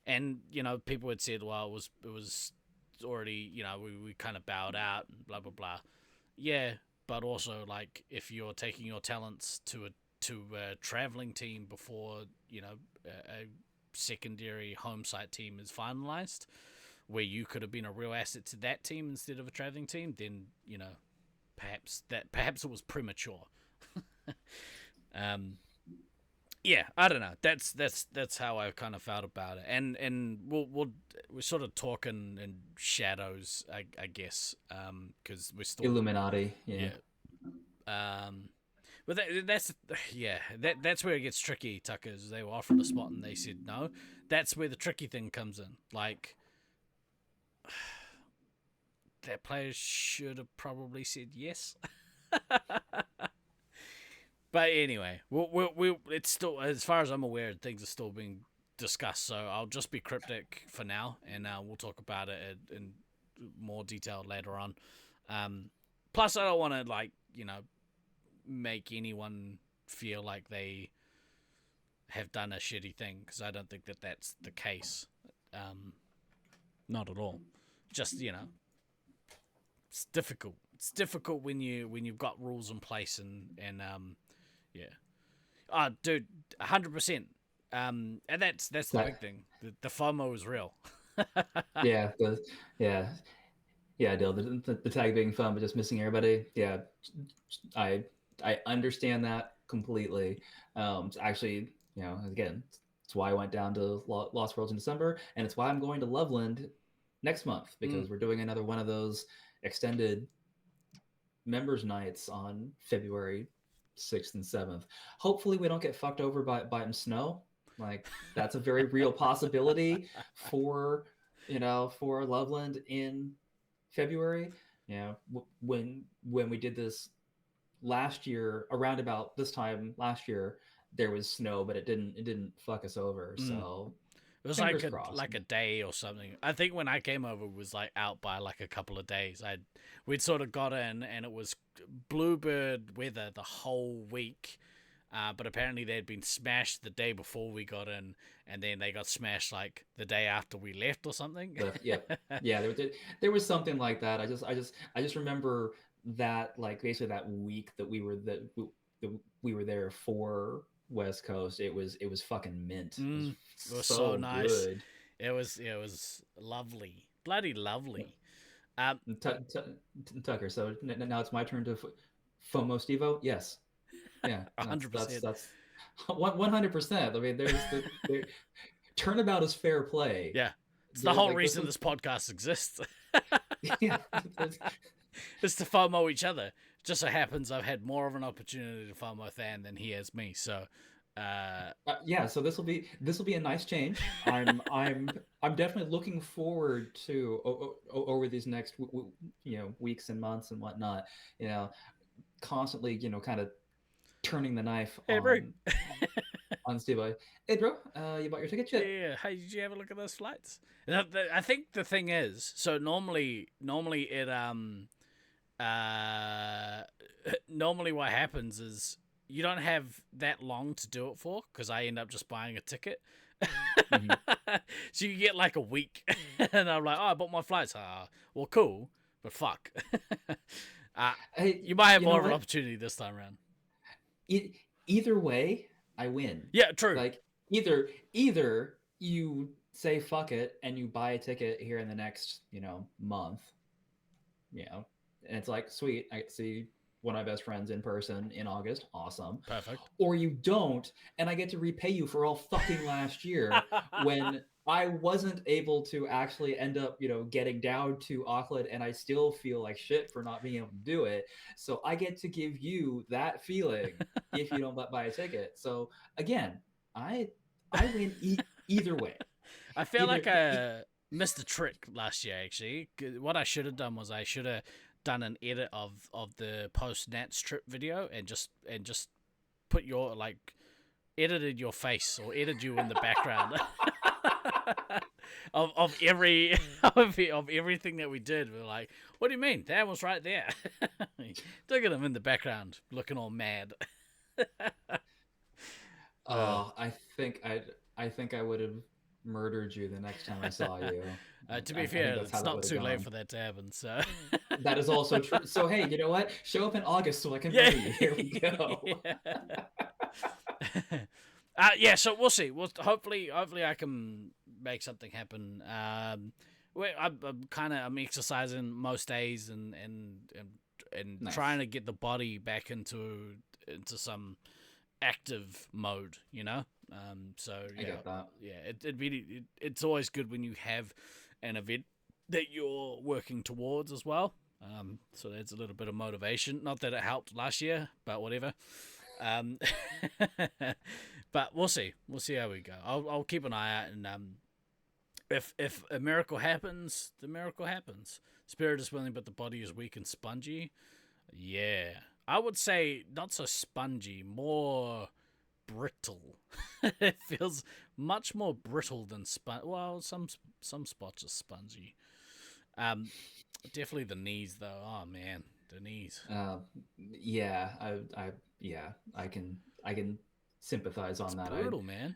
And people had said, well, it was already, we kind of bowed out and blah blah blah. Yeah, but also, like, if you're taking your talents to a traveling team before a secondary home site team is finalized, where you could have been a real asset to that team instead of a traveling team, then perhaps it was premature. Yeah, I don't know. That's how I kind of felt about it, and we're sort of talking in shadows, I guess, because we're still Illuminati. Yeah. But that's where it gets tricky, Tuckers. They were offered a spot and they said no. That's where the tricky thing comes in. Like, that player should have probably said yes. But anyway, it's still, as far as I'm aware, things are still being discussed. So I'll just be cryptic for now, and we'll talk about it in more detail later on. Plus, I don't want to make anyone feel like they have done a shitty thing, because I don't think that that's the case. Not at all. Just it's difficult. It's difficult when you've got rules in place and yeah. Oh, dude, 100%. And that's the big thing. The FOMO is real. Yeah, Dale. The tag being fun, but just missing everybody. Yeah, I understand that completely. It's actually, again, it's why I went down to Lost Worlds in December, and it's why I'm going to Loveland next month, because we're doing another one of those extended members nights on February 6th and 7th. Hopefully we don't get fucked over by some snow. Like, that's a very real possibility for Loveland in February. When we did this last year, around about this time last year, there was snow, but it didn't fuck us over. So it was like a day or something. I think when I came over, it was like out by like a couple of days. We'd sort of got in, and it was bluebird weather the whole week. But apparently they'd been smashed the day before we got in, and then they got smashed like the day after we left or something. Yeah. There was something like that. I just remember that, like, basically that week that we were there for West Coast, it was fucking mint. It was so nice. Good. It was lovely, bloody lovely. Tucker. So now it's my turn to FOMO Stevo. Yes. Yeah, 100%. That's 100%. I mean, there's turnabout is fair play. Yeah, it's the whole reason this podcast exists. Yeah, it's to FOMO each other. It just so happens I've had more of an opportunity to FOMO Than than he has me. So, yeah. So this will be a nice change. I'm definitely looking forward to over these next weeks and months and whatnot. Constantly kind of turning the knife on Steve. Hey, bro, you bought your ticket yet? Yeah. Hey, did you have a look at those flights? I think the thing is, so normally it normally what happens is you don't have that long to do it for, because I end up just buying a ticket. Mm-hmm. So you get like a week, and I'm like, oh, I bought my flights. Well, cool, but fuck. You might have more of an opportunity this time around. Either way, I win. Yeah, true. Like, either you say fuck it and you buy a ticket here in the next month, and it's like, sweet, I get to see one of my best friends in person in August, awesome, perfect. Or you don't, and I get to repay you for all fucking last year when I wasn't able to actually end up, getting down to Auckland, and I still feel like shit for not being able to do it. So I get to give you that feeling if you don't buy a ticket. So again, I win either way. I feel like I missed a trick last year, actually. What I should have done was I should have done an edit of the post-Nats trip video and just put your, edited your face or edited you in the background. of everything that we did. We're like, what do you mean? That was right there. Look at him in the background, looking all mad. I think I would have murdered you the next time I saw you. To be fair, it's not too late for that to happen. So that is also true. So hey, you know what? Show up in August so I can murder you. Here we go. So we'll see. Hopefully I can make something happen. I'm exercising most days and nice. Trying to get the body back into some active mode, So yeah, I get that. Yeah, it's always good when you have an event that you're working towards as well. So that's a little bit of motivation. Not that it helped last year, but whatever. Um, but we'll see. We'll see how we go. I'll keep an eye out, and if a miracle happens, the miracle happens. Spirit is willing, but the body is weak and spongy. Yeah, I would say not so spongy, more brittle. It feels much more brittle than Well, some spots are spongy. Definitely the knees though. Oh man, the knees. Yeah, I can sympathize on that. Brutal, man.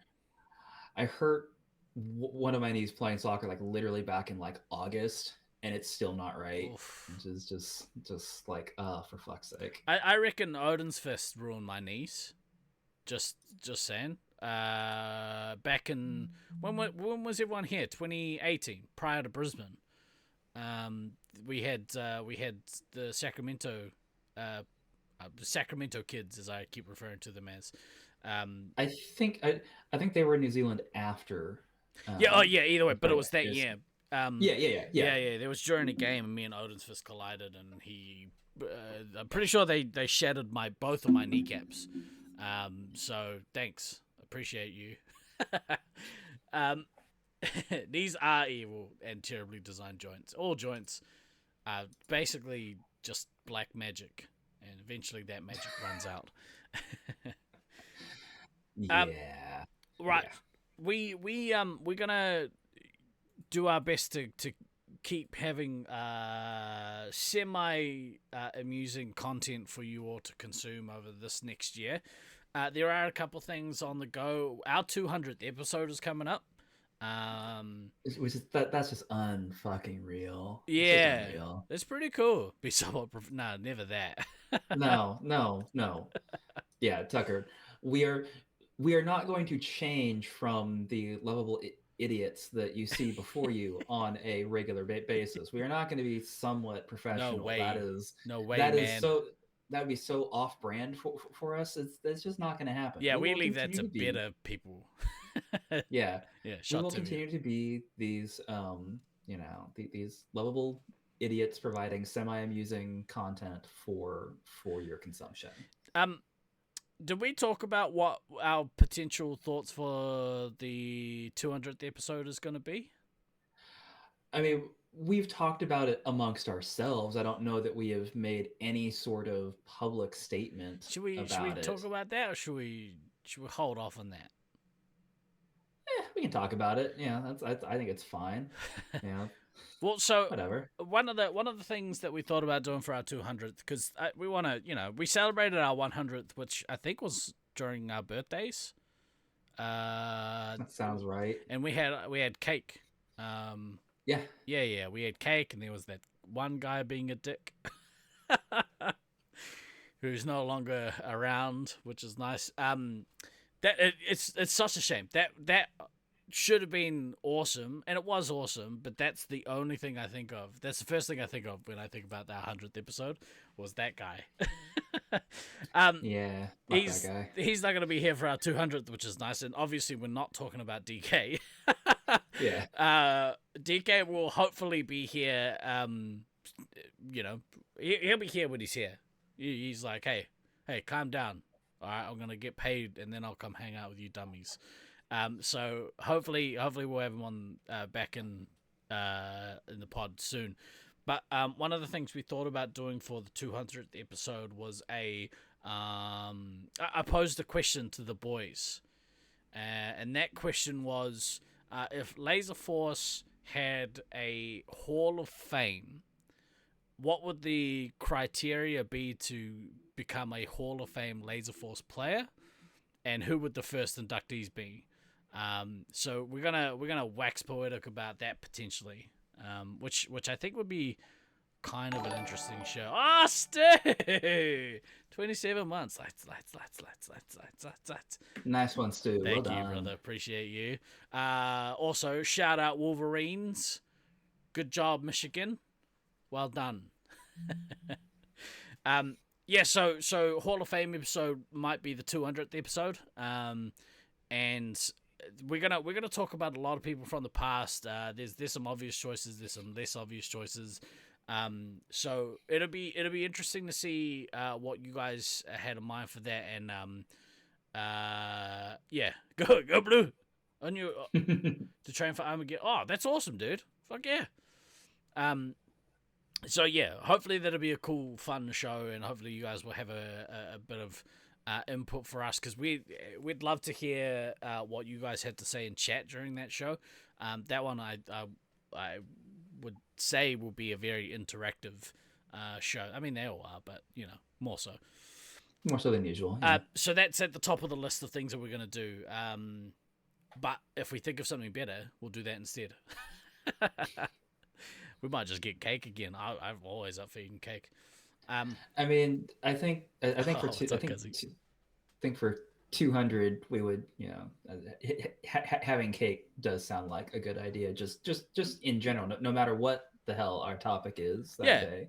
I hurt one of my knees playing soccer like literally back in like August, and it's still not right. Oof. Which is just like, for fuck's sake. I reckon Odin's Fist ruined my knees. Just saying. Back in when was everyone here? 2018, prior to Brisbane. We had the Sacramento kids, as I keep referring to them as. I think they were in New Zealand after. Either way, but it was that year. Yeah. There was during a game, and me and Odin's Fist collided, and he. I'm pretty sure they shattered both of my kneecaps. So thanks, appreciate you. These are evil and terribly designed joints. All joints are basically just black magic, and eventually that magic runs out. Yeah. Right. Yeah. We're gonna do our best to keep having semi amusing content for you all to consume over this next year. There are a couple things on the go. Our 200th episode is coming up. Which is that's just unfucking real. Yeah, it's pretty cool. Be somewhat no, never that. No. Yeah, Tucker, we are not going to change from the lovable idiots that you see before you on a regular basis. We are not going to be somewhat professional. No way. No way, that man. Is so that would be so off-brand for us. It's just not going to happen. Yeah, we leave that to better people. Yeah. Yeah. We will continue to be these, these lovable idiots providing semi-amusing content for your consumption. Did we talk about what our potential thoughts for the 200th episode is going to be? I mean, we've talked about it amongst ourselves. I don't know that we have made any sort of public statement. Should we talk about that, or should we hold off on that? We can talk about it. Yeah, I think it's fine. Yeah. Well, so whatever. One of the things that we thought about doing for our 200th, because we want to, we celebrated our 100th, which I think was during our birthdays. That sounds right. And we had cake. Yeah. Yeah. We had cake, and there was that one guy being a dick, who's no longer around, which is nice. It's such a shame that should have been awesome, and it was awesome, but that's the only thing I think of. That's the first thing I think of when I think about that 100th episode, was that guy. Yeah, he's that guy. He's not going to be here for our 200th, which is nice, and obviously we're not talking about DK. Yeah. DK will hopefully be here. He'll be here when he's here. He's like, hey, calm down. All right, I'm gonna get paid, and then I'll come hang out with you dummies. So hopefully we'll have him on back in the pod soon. But one of the things we thought about doing for the 200th episode was I posed a question to the boys, and that question was, if Laser Force had a Hall of Fame, what would the criteria be to become a Hall of Fame Laser Force player, and who would the first inductees be? So we're gonna wax poetic about that potentially, which I think would be kind of an interesting show. Ah, Stu! 27 months. Lights. Nice one, Stu. Thank well you, done. brother. Appreciate you. Also, shout out Wolverines. Good job, Michigan. Well done. Yeah, so Hall of Fame episode might be the 200th episode. And we're gonna talk about a lot of people from the past. There's some obvious choices. There's some less obvious choices. So it'll be interesting to see what you guys had in mind for that, and yeah, go blue on your to train for Armageddon. Oh, that's awesome, dude. Fuck yeah. Um, so yeah, hopefully that'll be a cool, fun show, and hopefully you guys will have a bit of input for us, because we'd love to hear what you guys had to say in chat during that show. That one I would say will be a very interactive show. I mean, they all are, but more so. More so than usual. Yeah. So that's at the top of the list of things that we're gonna do. But if we think of something better, we'll do that instead. We might just get cake again. I'm always up for eating cake. I mean, I think for think for 200 we would, having cake does sound like a good idea. Just in general, no matter what the hell our topic is that day,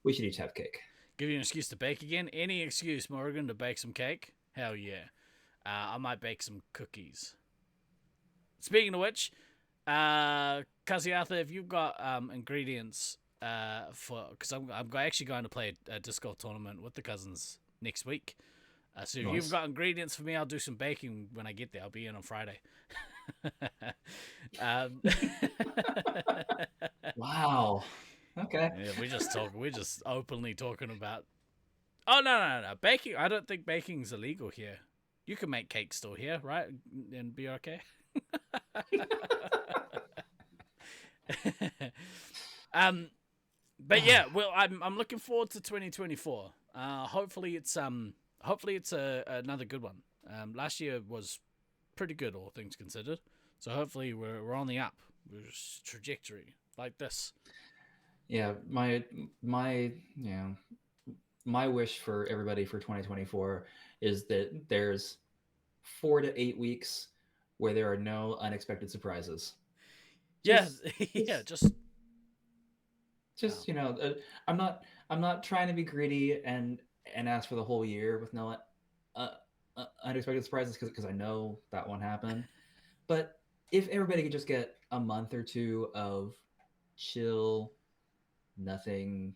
we should each have cake. Give you an excuse to bake again. Any excuse, Morgan, to bake some cake. Hell yeah. I might bake some cookies. Speaking of which, Kazi Arthur, if you've got ingredients because I'm actually going to play a disc golf tournament with the cousins next week. So if you've got ingredients for me, I'll do some baking when I get there. I'll be in on Friday. Wow. Okay. Yeah, we're just openly talking about. Oh no. Baking. I don't think baking's illegal here. You can make cake still here, right? And be okay. But yeah, well, I'm looking forward to 2024. Hopefully it's another good one. Last year was pretty good, all things considered. So hopefully we're on the up. We're trajectory like this. Yeah, my wish for everybody for 2024 is that there's 4 to 8 weeks where there are no unexpected surprises. Just I'm not trying to be greedy and ask for the whole year with no unexpected surprises, because I know that won't happen. But if everybody could just get a month or two of chill, nothing,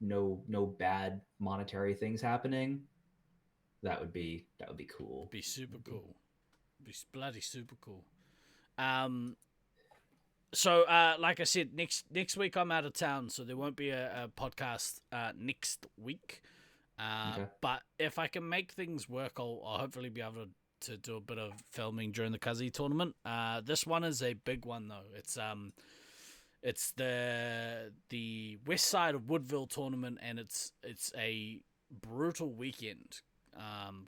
no bad monetary things happening, that would be cool. Be super cool. Be bloody super cool. So like I said, next week I'm out of town, so there won't be a podcast next week. Okay. But if I can make things work, I'll hopefully be able to do a bit of filming during the Kazi tournament. This one is a big one though. It's the west side of Woodville tournament, and it's a brutal weekend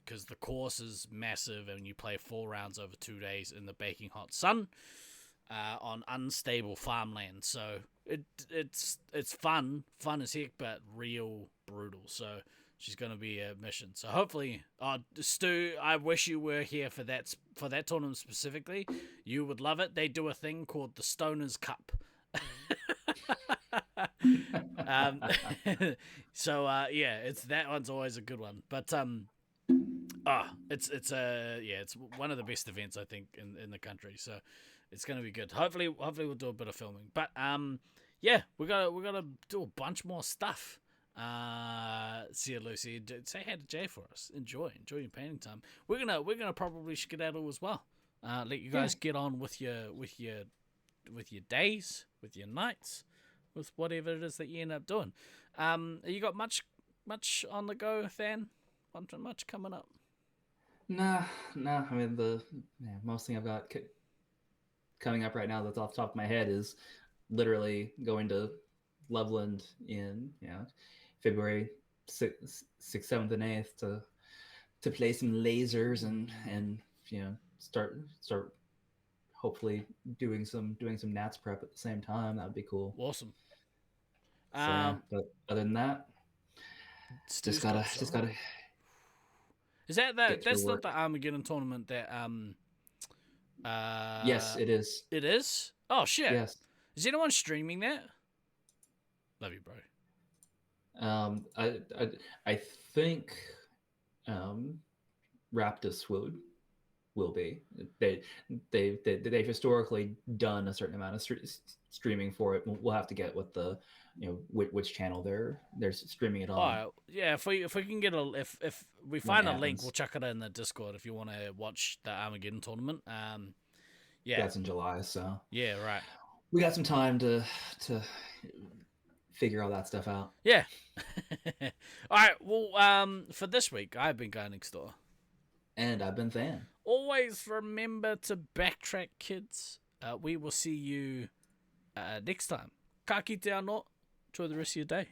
because the course is massive and you play 4 rounds over 2 days in the baking hot sun on unstable farmland. So it's fun as heck, but real brutal. So she's going to be a mission. So hopefully, Stu, I wish you were here for that tournament specifically. You would love it. They do a thing called the Stoners Cup. So it's that one's always a good one. But it's one of the best events I think in the country. So it's going to be good. Hopefully we'll do a bit of filming. But we're gonna do a bunch more stuff. See you, Lucy. Say hi to Jay for us. Enjoy your painting time. We're gonna probably skedaddle as well. Let you guys get on with your days, with your nights, with whatever it is that you end up doing. You got much on the go, Than? Much coming up? Nah. I mean, the most thing I've got coming up right now that's off the top of my head is literally going to Loveland in February 6th, 7th, and 8th to play some lasers and start hopefully doing some Nats prep at the same time. That would be cool. Awesome. So, but other than that, just gotta. Is that's not the Armageddon tournament that Yes, it is. It is? Oh shit. Yes. Is anyone streaming that? Love you, bro. I think Raptus would. will be. They they've historically done a certain amount of streaming for it. We'll have to get what the which channel they're streaming it on. All right, yeah. If we can get if we find a link, we'll chuck it in the Discord if you want to watch the Armageddon tournament. Yeah, that's in July, so yeah, right. We got some time to figure all that stuff out. Yeah. All right. Well, for this week, I've been Guy Next Door. And I've been Than. Always remember to backtrack, kids. We will see you next time. Ka kite anō. Enjoy the rest of your day.